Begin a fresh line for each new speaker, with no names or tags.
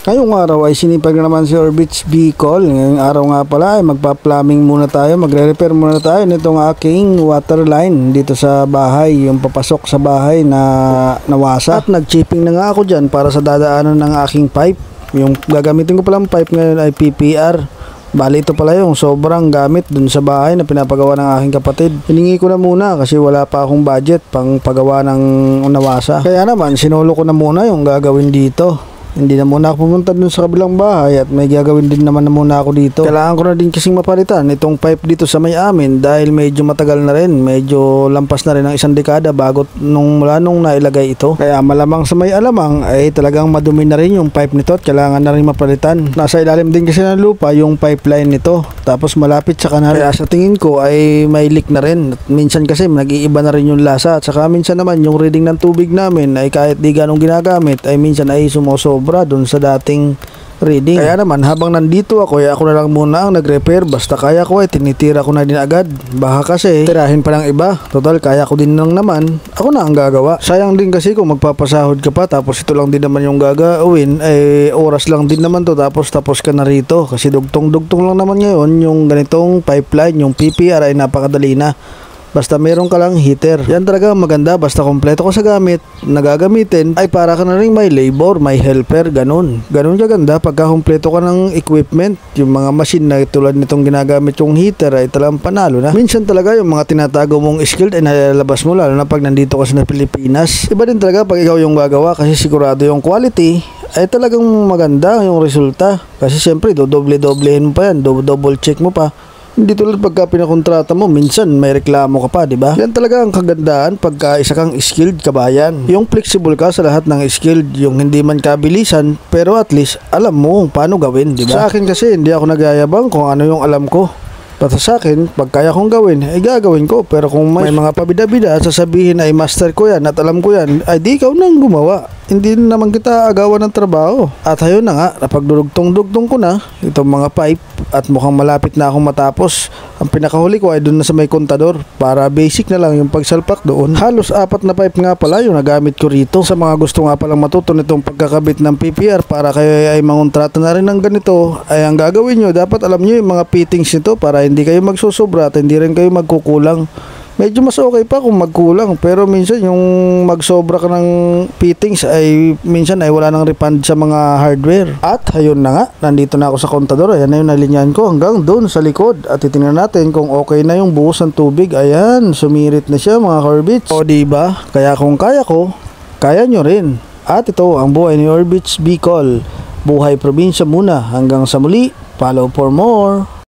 Ngayong araw ay sinipag na naman si Orbits Bicol. Ngayong araw nga pala ay magpa-plumbing muna tayo, magre-repair muna tayo nitong aking water line dito sa bahay, yung papasok sa bahay na nawasa. At nag-chipping na nga ako dyan para sa dadaanan ng aking pipe. Yung gagamitin ko palang pipe ngayon ay PPR. Bali ito pala yung sobrang gamit dun sa bahay na pinapagawa ng aking kapatid. Hiningi ko na muna kasi wala pa akong budget pang pagawa ng nawasa. Kaya naman sinolo ko na muna yung gagawin dito. Hindi na muna ako pumunta dun sa kabilang bahay at may gagawin din naman na muna ako dito. Kailangan ko na din kasing mapalitan itong pipe dito sa may amin dahil medyo matagal na rin. Medyo lampas na rin ng 1 dekada bago mula nung nailagay ito. Kaya malamang sa may alamang ay talagang madumi na rin yung pipe nito at kailangan na rin mapalitan. Nasa ilalim din kasi ng lupa yung pipeline nito. Tapos malapit sa kanal. Kaya sa tingin ko ay may leak na rin. At minsan kasi nag-iiba na rin yung lasa. At saka minsan naman yung reading ng tubig namin ay kahit di ganong ginagamit ay minsan ay sumosobra dun sa dating reading. Kaya naman habang nandito ako ay ako na lang muna ang nag-repair. Basta kaya ko ay tinitira ko na din agad. Baka kasi tirahin pa ng iba. Total kaya ko din lang naman. Ako na ang gagawa. Sayang din kasi kung magpapasahod ka pa tapos ito lang din naman yung gagawin ay oras lang din naman to tapos ka na rito. Kasi dugtong-dugtong lang naman ngayon yung ganitong pipeline, yung PPR ay napakadali na. Basta meron ka lang heater. Yan talaga maganda. Basta kompleto ko sa gamit na gagamitin ay para ka na rin may labor, may helper, ganun. Ganun kaganda pagka kompleto ka ng equipment. Yung mga machine na tulad nitong ginagamit yung heater ay talagang panalo na. Minsan talaga yung mga tinatago mong skilled ay nalalabas mo lalo na pag nandito ka sa Pilipinas. Iba din talaga pag ikaw yung gagawa kasi sigurado yung quality ay talagang maganda yung resulta. Kasi syempre doble-doblehin mo pa yan, double check mo pa. Hindi tulad pagka pinakontrata mo, minsan may reklamo ka pa, di ba? Yan talaga ang kagandaan pagka isa kang skilled kabayan. Yung flexible ka sa lahat ng skilled, yung hindi man kabilisan, pero at least alam mo paano gawin, di ba? Sa akin kasi hindi ako nagyayabang kung ano yung alam ko. Basta sa akin, pag kaya kong gawin, ay gagawin ko. Pero kung may mga pabida-bida, sasabihin ay master ko yan at alam ko yan, ay di ikaw nang gumawa. Hindi naman kita agawan ng trabaho. At ayun na nga, napagdurugtong-dugtong ko na itong mga pipe at mukhang malapit na akong matapos. Ang pinakahuli ko ay doon na sa may kontador para basic na lang yung pagsalpak doon. Halos 4 na pipe nga pala yung nagamit ko rito. Sa mga gusto nga palang matuto nitong pagkakabit ng PPR para kayo ay mangontrata na rin ng ganito, ay ang gagawin nyo, dapat alam nyo yung mga fittings nito para hindi kayo magsusobra at hindi rin kayo magkukulang. Medyo mas okay pa kung magkulang pero minsan yung magsobra ka ng fittings ay minsan ay wala nang refund sa mga hardware. At ayun na nga, nandito na ako sa kontador. Ayan na yung nalinyahan ko hanggang doon sa likod at titingnan natin kung okay na yung buhos ng tubig. Ayan, sumirit na siya mga Orbits. O diba? Kaya kung kaya ko, kaya nyo rin. At ito ang buhay ni Orbits Bicol. Buhay probinsya muna. Hanggang sa muli, follow for more.